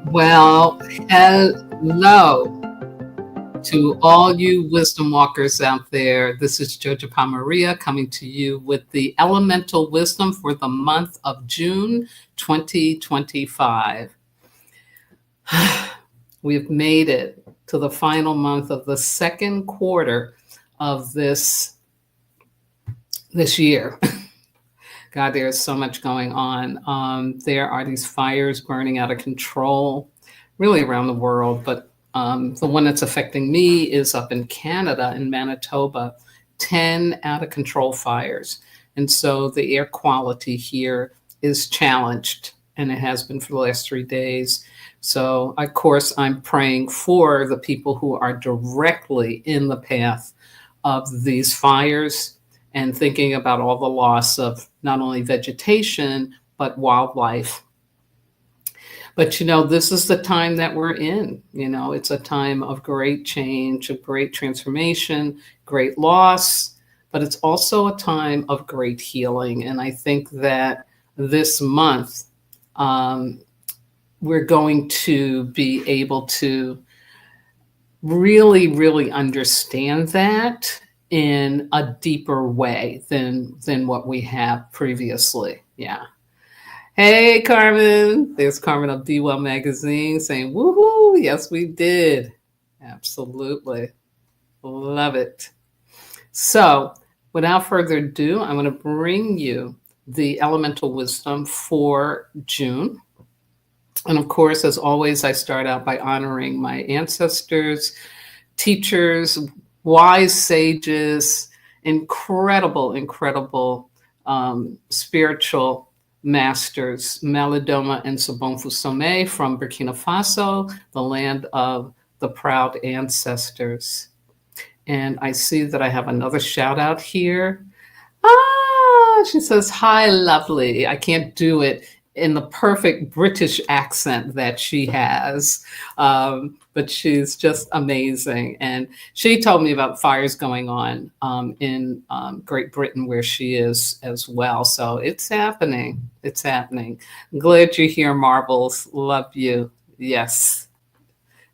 Well, hello to all you wisdom walkers out there. This is Jojo Maria coming to you with the elemental wisdom for the month of June 2025. We've made it to the final month of the second quarter of this year. God, there's so much going on. There are these fires burning out of control, really around the world. But the one that's affecting me is up in Canada, in Manitoba, 10 out of control fires. And so the air quality here is challenged, and it has been for the last 3 days. So, of course, I'm praying for the people who are directly in the path of these fires, and thinking about all the loss of not only vegetation, but wildlife. But, this is the time that we're in. It's a time of great change, of great transformation, great loss, but it's also a time of great healing. And I think that this month, we're going to be able to really, really understand that in a deeper way than what we have previously. Yeah. Hey, Carmen. There's Carmen of Be Well Magazine saying, woohoo, yes, we did. Absolutely. Love it. So without further ado, I'm going to bring you the elemental wisdom for June. And of course, as always, I start out by honoring my ancestors, teachers, wise sages, incredible spiritual masters, Malidoma and Sobonfu Some from Burkina Faso, the land of the proud ancestors. And I see that I have another shout out here. She says, hi, lovely. I can't do it in the perfect British accent that she has. But she's just amazing. And she told me about fires going on in Great Britain, where she is as well. So it's happening. It's happening. I'm glad you're here, Marbles. Love you. Yes.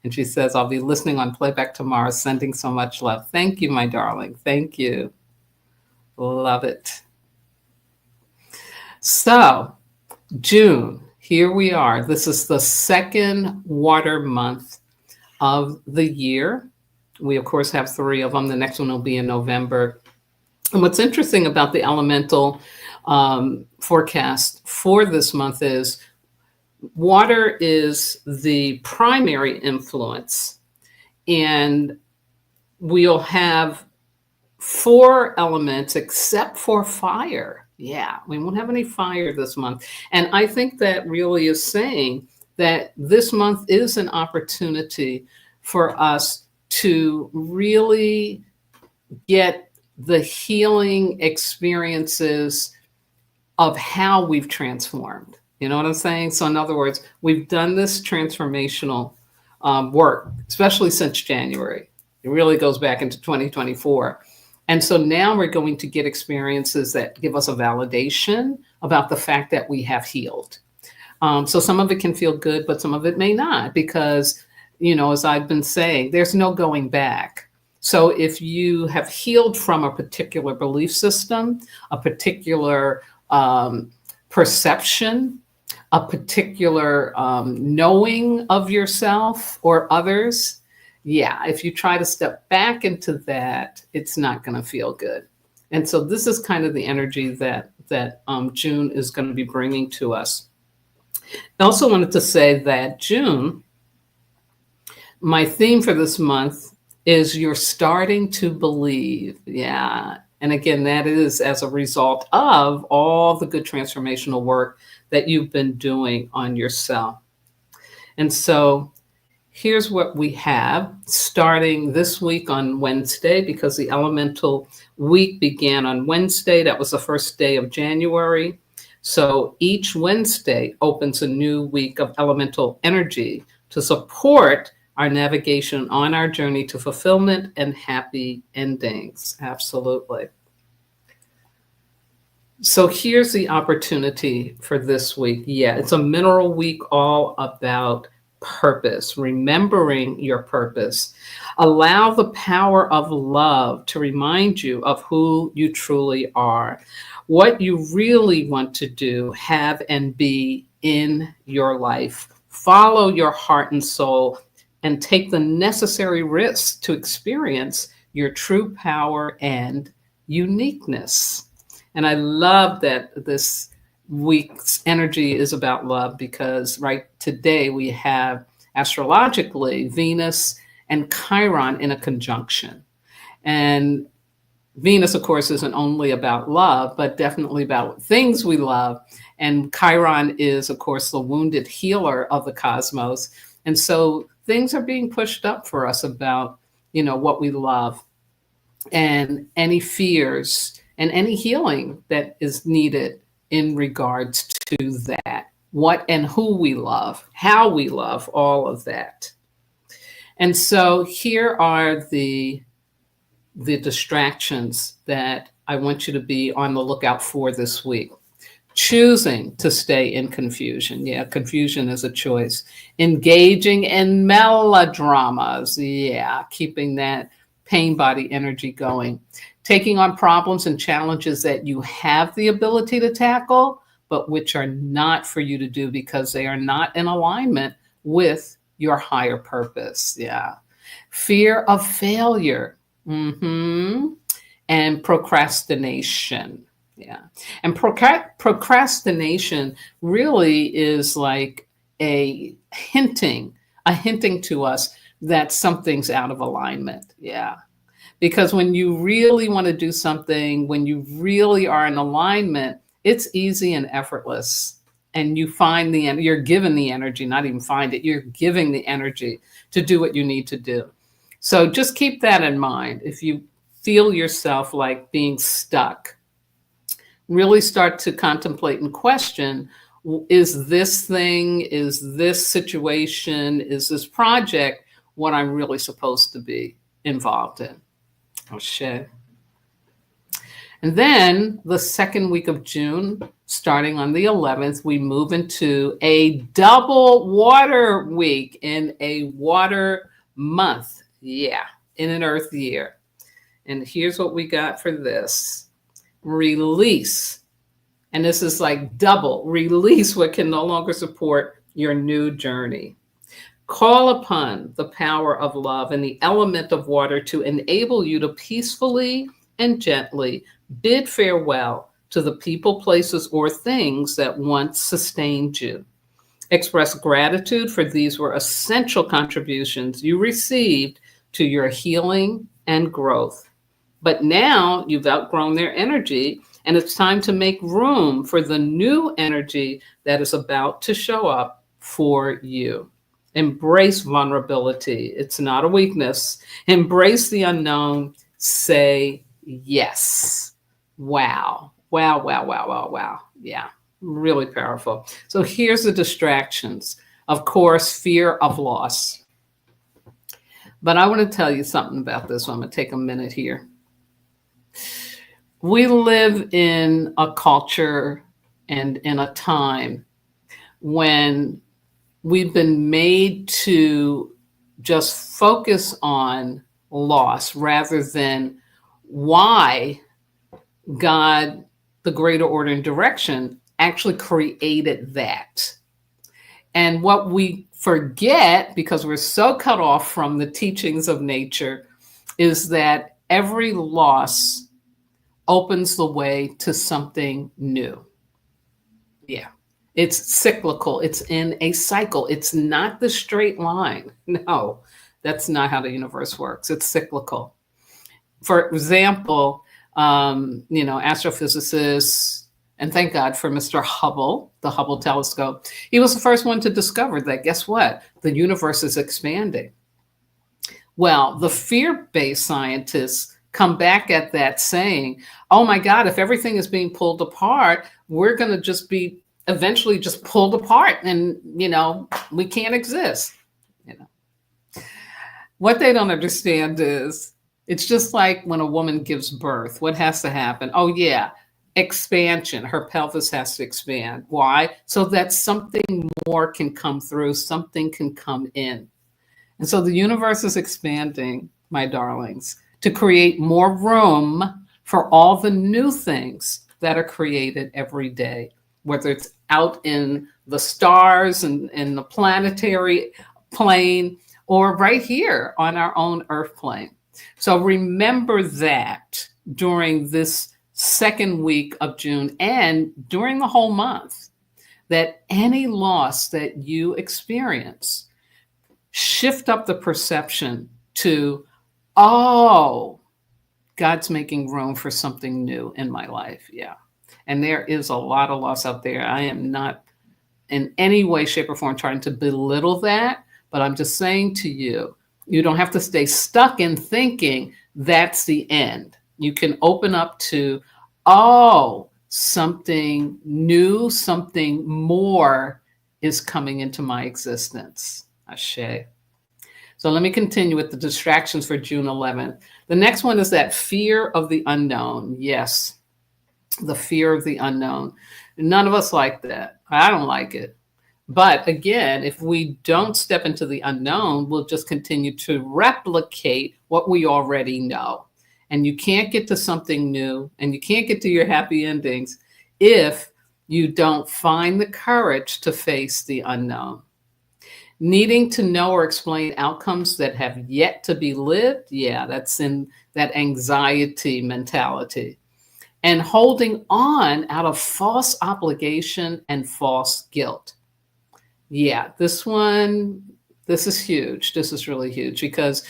And she says, I'll be listening on playback tomorrow, sending so much love. Thank you, my darling. Thank you. Love it. So, June, here we are. This is the second water month of the year. We, of course, have 3 of them. The next one will be in November. And what's interesting about the elemental forecast for this month is water is the primary influence. And we'll have 4 elements except for fire. Yeah, we won't have any fire this month. And I think that really is saying that this month is an opportunity for us to really get the healing experiences of how we've transformed. You know what I'm saying? So in other words, we've done this transformational work, especially since January. It really goes back into 2024. And so now we're going to get experiences that give us a validation about the fact that we have healed. So some of it can feel good, but some of it may not, because, as I've been saying, there's no going back. So if you have healed from a particular belief system, a particular perception, a particular knowing of yourself or others, yeah, if you try to step back into that, it's not going to feel good. And so this is kind of the energy that June is going to be bringing to us. I also wanted to say that June, my theme for this month is you're starting to believe. Yeah. And again, that is as a result of all the good transformational work that you've been doing on yourself. And so here's what we have starting this week on Wednesday, because the elemental week began on Wednesday. That was the first day of January. So each Wednesday opens a new week of elemental energy to support our navigation on our journey to fulfillment and happy endings. Absolutely. So here's the opportunity for this week. Yeah, it's a mineral week all about purpose, remembering your purpose. Allow the power of love to remind you of who you truly are, what you really want to do, have, and be in your life. Follow your heart and soul and take the necessary risks to experience your true power and uniqueness. And I love that this week's energy is about love because right today we have astrologically Venus and Chiron in a conjunction. And Venus, of course, isn't only about love, but definitely about things we love. And Chiron is, of course, the wounded healer of the cosmos. And so things are being pushed up for us about, what we love and any fears and any healing that is needed in regards to that. What and who we love, how we love, all of that. And so here are the distractions that I want you to be on the lookout for this week. Choosing to stay in confusion. Yeah, confusion is a choice. Engaging in melodramas. Yeah, keeping that pain body energy going. Taking on problems and challenges that you have the ability to tackle, but which are not for you to do because they are not in alignment with your higher purpose. Yeah. Fear of failure. And procrastination. Yeah. And procrastination really is like a hinting to us that something's out of alignment. Yeah. Because when you really want to do something, when you really are in alignment, it's easy and effortless. And you find you're given the energy, not even find it, you're giving the energy to do what you need to do. So just keep that in mind. If you feel yourself like being stuck, really start to contemplate and question, is this thing, is this situation, is this project what I'm really supposed to be involved in? Oh, shit. And then the second week of June, starting on the 11th, we move into a double water week in a water month. Yeah, in an earth year. And here's what we got for this. Release. And this is like double. Release what can no longer support your new journey. Call upon the power of love and the element of water to enable you to peacefully and gently bid farewell to the people, places, or things that once sustained you. Express gratitude for these were essential contributions you received to your healing and growth. But now you've outgrown their energy, and it's time to make room for the new energy that is about to show up for you. Embrace vulnerability. It's not a weakness. Embrace the unknown. Say yes. Wow. Wow, wow, wow, wow, wow. Yeah, really powerful. So here's the distractions. Of course, fear of loss. But I want to tell you something about this. So I'm going to take a minute here. We live in a culture and in a time when we've been made to just focus on loss rather than why God, the greater order and direction, actually created that. And what we forget, because we're so cut off from the teachings of nature, is that every loss opens the way to something new. Yeah. It's cyclical. It's in a cycle. It's not the straight line. No, that's not how the universe works. It's cyclical. For example, astrophysicists, and thank God for Mr. Hubble, the Hubble telescope. He was the first one to discover that, guess what? The universe is expanding. Well, the fear-based scientists come back at that saying, oh my God, if everything is being pulled apart, we're going to just be eventually just pulled apart and, we can't exist. What they don't understand is it's just like when a woman gives birth, what has to happen? Oh yeah, expansion. Her pelvis has to expand. Why? So that something more can come through, something can come in. And so the universe is expanding, my darlings, to create more room for all the new things that are created every day, whether it's out in the stars and in the planetary plane or right here on our own earth plane. So remember that during this second week of June and during the whole month, that any loss that you experience, shift up the perception to, oh, God's making room for something new in my life. Yeah. And there is a lot of loss out there. I am not in any way, shape, or form trying to belittle that, but I'm just saying to you, you don't have to stay stuck in thinking that's the end. You can open up to, oh, something new, something more is coming into my existence. Ashe. So let me continue with the distractions for June 11th. The next one is that fear of the unknown. Yes, the fear of the unknown. None of us like that. I don't like it. But again, if we don't step into the unknown, we'll just continue to replicate what we already know. And you can't get to something new and you can't get to your happy endings if you don't find the courage to face the unknown. Needing to know or explain outcomes that have yet to be lived. Yeah, that's in that anxiety mentality. And holding on out of false obligation and false guilt. Yeah, this is huge. This is really huge because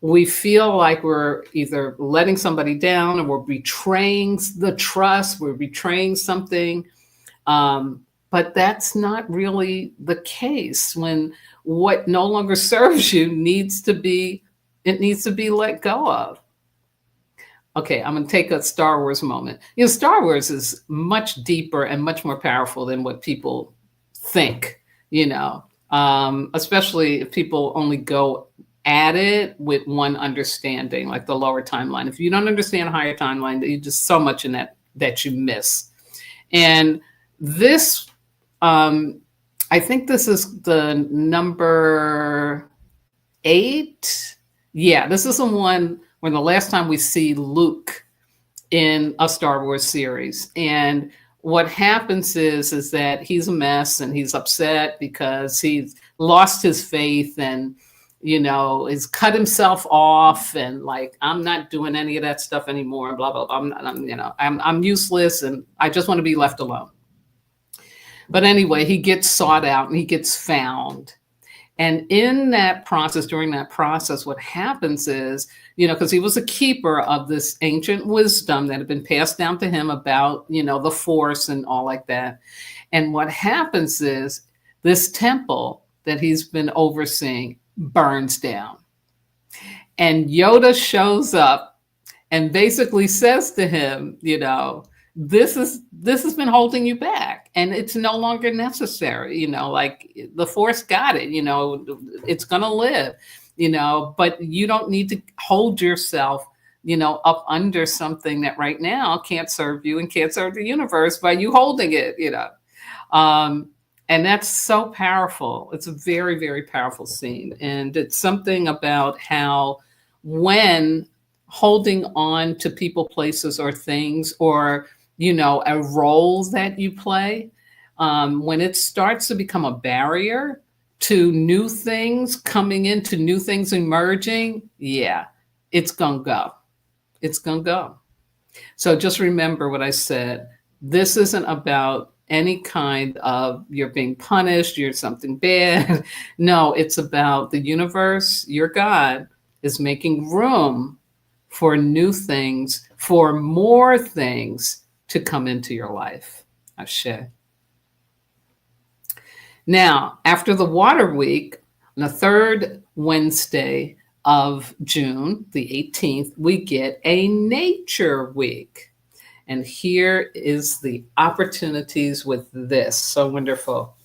we feel like we're either letting somebody down or we're betraying the trust, we're betraying something. But that's not really the case when what no longer serves you needs to be let go of. Okay, I'm going to take a Star Wars moment. Star Wars is much deeper and much more powerful than what people think, especially if people only go at it with one understanding, like the lower timeline. If you don't understand a higher timeline, there's just so much in that you miss. And this, I think this is the number 8. Yeah, this is the one when the last time we see Luke in a Star Wars series. And what happens is that he's a mess and he's upset because he's lost his faith and, has cut himself off and like, I'm not doing any of that stuff anymore. Blah, blah, blah. I'm useless and I just want to be left alone. But anyway, he gets sought out and he gets found. And in that process, during that process, what happens is, because he was a keeper of this ancient wisdom that had been passed down to him about, the Force and all like that. And what happens is this temple that he's been overseeing burns down. And Yoda shows up and basically says to him, this has been holding you back and it's no longer necessary, like the Force got it, it's going to live, but you don't need to hold yourself, up under something that right now can't serve you and can't serve the universe by you holding it, and that's so powerful. It's a very, very powerful scene. And it's something about how when holding on to people, places, or things, or a role that you play, when it starts to become a barrier to new things coming into new things emerging, yeah, it's gonna go. It's gonna go. So just remember what I said. This isn't about any kind of you're being punished, you're something bad. No, it's about the universe, your God, is making room for new things, for more things to come into your life. Ashe. Now, after the water week, on the third Wednesday of June, the 18th, we get a nature week. And here is the opportunities with this. So wonderful.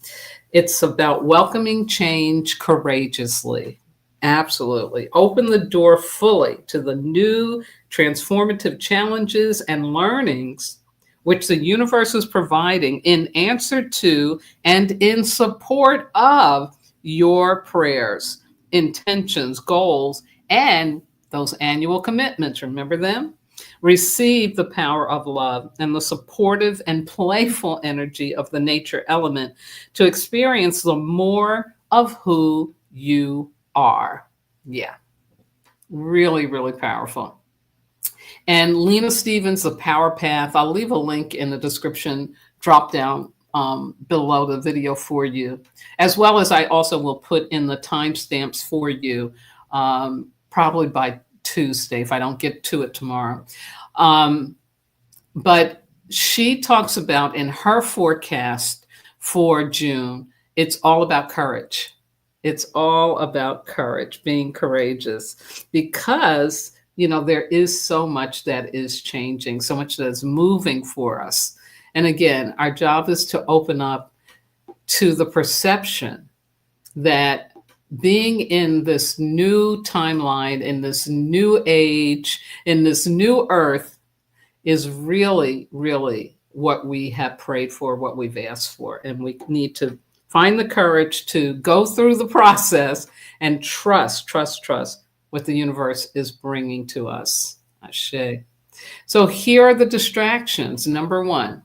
It's about welcoming change courageously. Absolutely. Open the door fully to the new transformative challenges and learnings which the universe is providing in answer to and in support of your prayers, intentions, goals, and those annual commitments. Remember them? Receive the power of love and the supportive and playful energy of the nature element to experience the more of who you are. Yeah, really, really powerful. And Lena Stevens, The Power Path, I'll leave a link in the description drop down below the video for you, as well as I also will put in the timestamps for you, probably by Tuesday if I don't get to it tomorrow. But she talks about in her forecast for June, it's all about courage. It's all about courage, being courageous, because there is so much that is changing, so much that is moving for us. And again, our job is to open up to the perception that being in this new timeline, in this new age, in this new earth is really, really what we have prayed for, what we've asked for. And we need to find the courage to go through the process and trust what the universe is bringing to us. Ashe. So here are the distractions. Number one,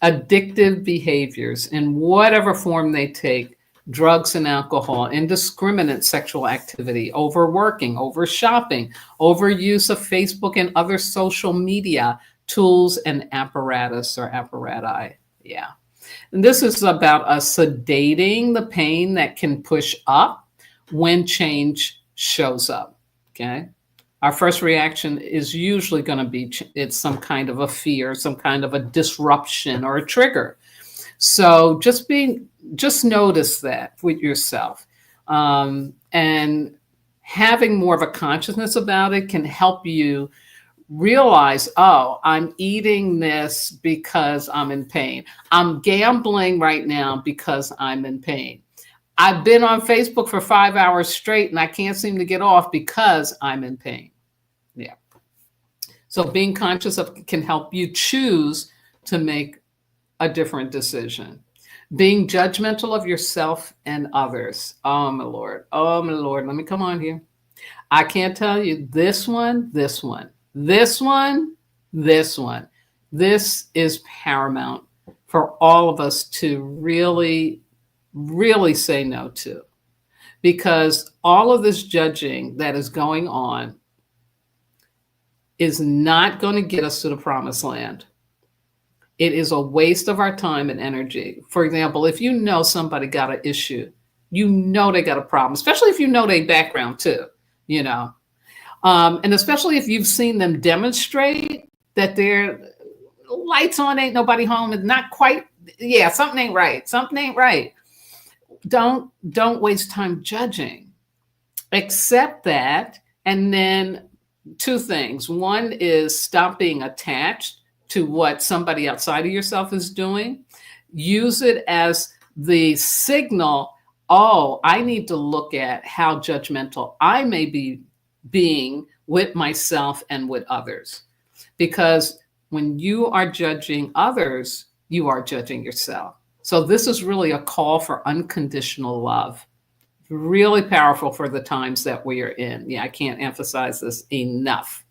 addictive behaviors in whatever form they take: drugs and alcohol, indiscriminate sexual activity, overworking, over shopping, overuse of Facebook and other social media tools and apparatus or apparati. Yeah. And this is about us sedating the pain that can push up when change shows up. Okay. Our first reaction is usually going to be it's some kind of a fear, some kind of a disruption or a trigger. So just notice that with yourself, and having more of a consciousness about it can help you realize, oh, I'm eating this because I'm in pain. I'm gambling right now because I'm in pain. I've been on Facebook for 5 hours straight and I can't seem to get off because I'm in pain. Yeah. So being conscious of can help you choose to make a different decision. Being judgmental of yourself and others. Oh, my Lord. Oh, my Lord. Let me come on here. I can't tell you this one. This is paramount for all of us to really, really say no to. Because all of this judging that is going on is not going to get us to the promised land. It is a waste of our time and energy. For example, if you know somebody got an issue, they got a problem, especially if you know their background too, and especially if you've seen them demonstrate that their lights on, ain't nobody home, and not quite, something ain't right. Don't waste time judging. Accept that. And then two things. One is stop being attached to what somebody outside of yourself is doing. Use it as the signal. Oh, I need to look at how judgmental I may be being with myself and with others. Because when you are judging others, you are judging yourself. So this is really a call for unconditional love. Really powerful for the times that we are in. Yeah, I can't emphasize this enough.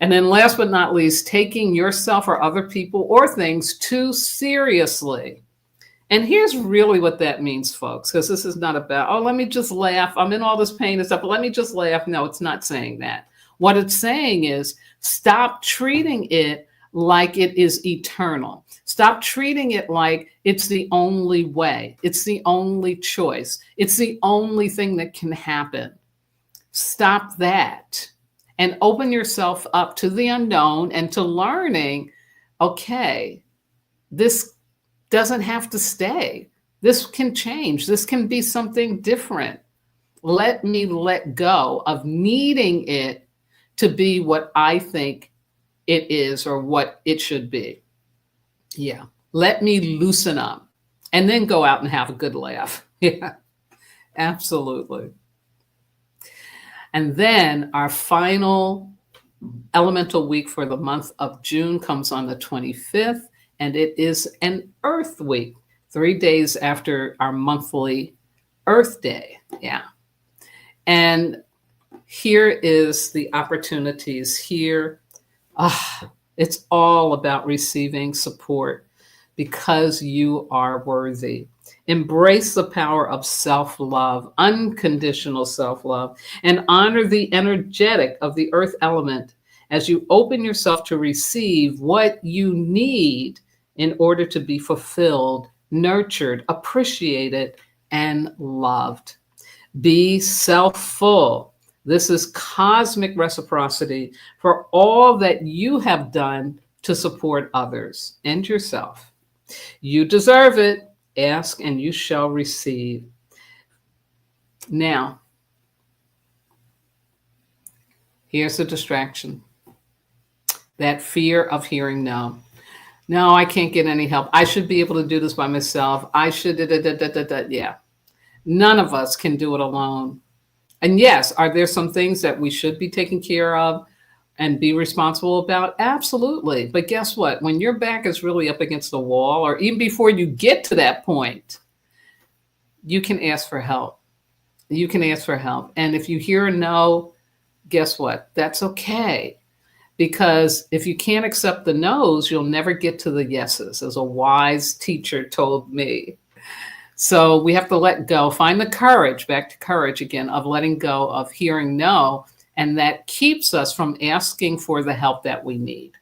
And then last but not least, taking yourself or other people or things too seriously. And here's really what that means, folks, because this is not about, oh, let me just laugh. I'm in all this pain and stuff, but let me just laugh. No, it's not saying that. What it's saying is stop treating it like it is eternal. Stop treating it like it's the only way. It's the only choice. It's the only thing that can happen. Stop that and open yourself up to the unknown and to learning, okay, this doesn't have to stay. This can change. This can be something different. Let me let go of needing it to be what I think it is or what it should be. Yeah. Let me loosen up and then go out and have a good laugh. Yeah, absolutely. And then our final elemental week for the month of June comes on the 25th, and it is an Earth week, 3 days after our monthly Earth Day. Yeah. And here is the opportunities here. It's all about receiving support because you are worthy. Embrace the power of self-love, unconditional self-love, and honor the energetic of the earth element as you open yourself to receive what you need in order to be fulfilled, nurtured, appreciated, and loved. Be self-full. This is cosmic reciprocity for all that you have done to support others and yourself. You deserve it. Ask and you shall receive. Now, here's a distraction. That fear of hearing no. No, I can't get any help. I should be able to do this by myself. I should, yeah. None of us can do it alone. And yes, are there some things that we should be taking care of and be responsible about? Absolutely. But guess what? When your back is really up against the wall, or even before you get to that point, you can ask for help. You can ask for help. And if you hear a no, guess what? That's okay. Because if you can't accept the no's, you'll never get to the yeses, as a wise teacher told me. So we have to let go, find the courage, back to courage again, of letting go of hearing no. And that keeps us from asking for the help that we need.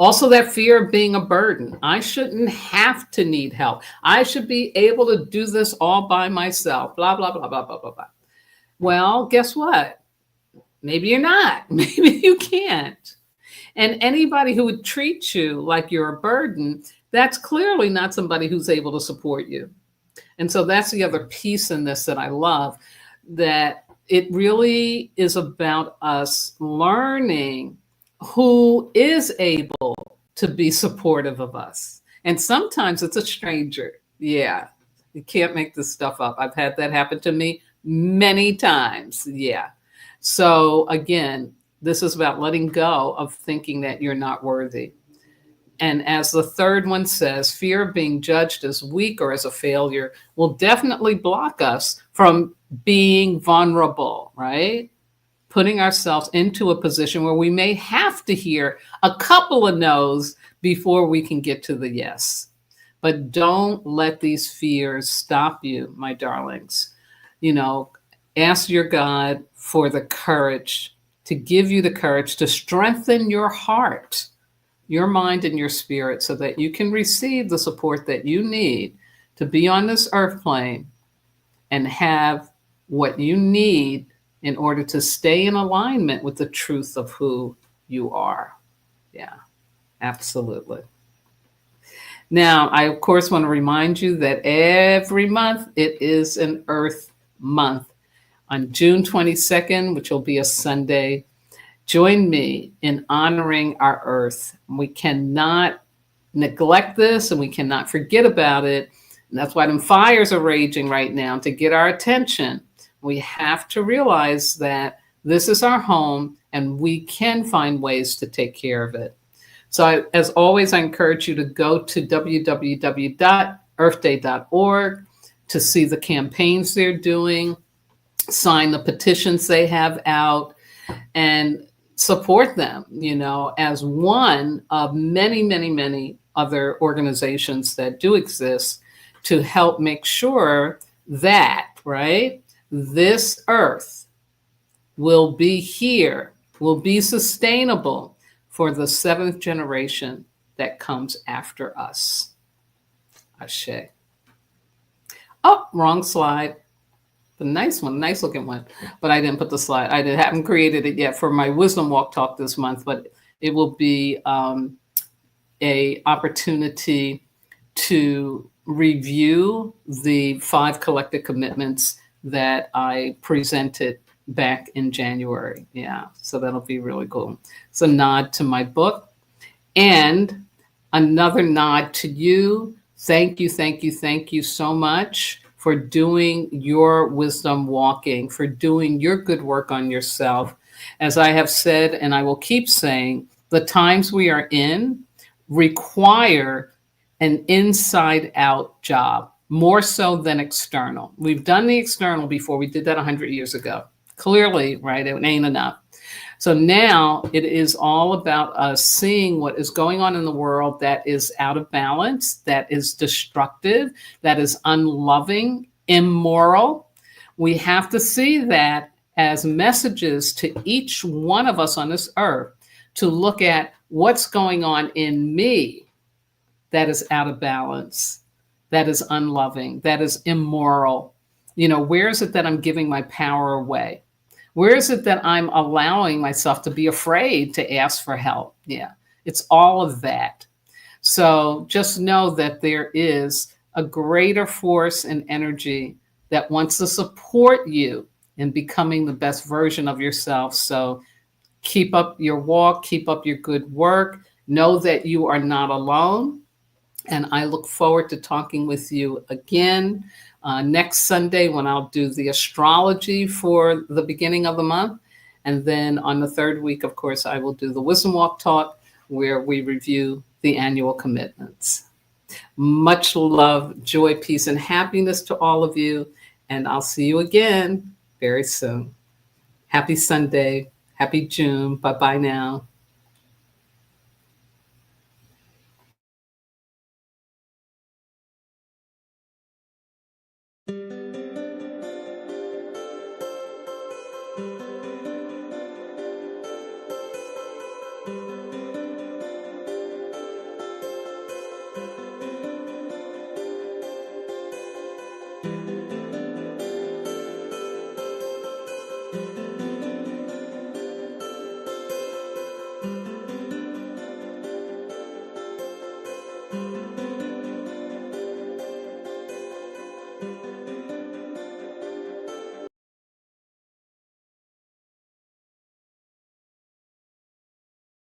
Also, that fear of being a burden. I shouldn't have to need help. I should be able to do this all by myself, blah, blah, blah, blah, blah, blah, blah. Well, guess what? Maybe you're not. Maybe you can't. And anybody who would treat you like you're a burden, that's clearly not somebody who's able to support you. And so that's the other piece in this that I love, that it really is about us learning who is able to be supportive of us. And sometimes it's a stranger. Yeah, you can't make this stuff up. I've had that happen to me many times. Yeah. So again, this is about letting go of thinking that you're not worthy. And as the third one says, fear of being judged as weak or as a failure will definitely block us from being vulnerable, right? Putting ourselves into a position where we may have to hear a couple of no's before we can get to the yes. But don't let these fears stop you, my darlings. You know, ask your God for the courage, to give you the courage to strengthen your heart, your mind, and your spirit, so that you can receive the support that you need to be on this earth plane and have what you need in order to stay in alignment with the truth of who you are. Yeah, absolutely. Now, I, of course, want to remind you that every month it is an Earth Month. On June 22nd, which will be a Sunday, join me in honoring our Earth. We cannot neglect this and we cannot forget about it. And that's why them fires are raging right now, to get our attention. We have to realize that this is our home and we can find ways to take care of it. So as always, I encourage you to go to www.earthday.org to see the campaigns they're doing, sign the petitions they have out, and support them, you know, as one of many, many, many other organizations that do exist to help make sure that, right, this earth will be here, will be sustainable for the seventh generation that comes after us. Ashe. Oh, wrong slide. The nice one, nice looking one, but I didn't put the slide. I haven't created it yet for my Wisdom Walk talk this month, but it will be a opportunity to review the 5 collective commitments that I presented back in January. Yeah, so that'll be really cool. It's a nod to my book and another nod to you. Thank you, thank you, thank you so much for doing your wisdom walking, for doing your good work on yourself. As I have said, and I will keep saying, the times we are in require an inside out job more so than external. We've done the external before. We did that 100 years ago. Clearly, right? It ain't enough. So now it is all about us seeing what is going on in the world that is out of balance, that is destructive, that is unloving, immoral. We have to see that as messages to each one of us on this earth to look at what's going on in me that is out of balance, that is unloving, that is immoral. Where is it that I'm giving my power away? Where is it that I'm allowing myself to be afraid to ask for help? Yeah, it's all of that. So just know that there is a greater force and energy that wants to support you in becoming the best version of yourself. So keep up your walk, keep up your good work. Know that you are not alone. And I look forward to talking with you again next Sunday when I'll do the astrology for the beginning of the month. And then on the third week, of course, I will do the Wisdom Walk Talk where we review the annual commitments. Much love, joy, peace, and happiness to all of you. And I'll see you again very soon. Happy Sunday. Happy June. Bye-bye now.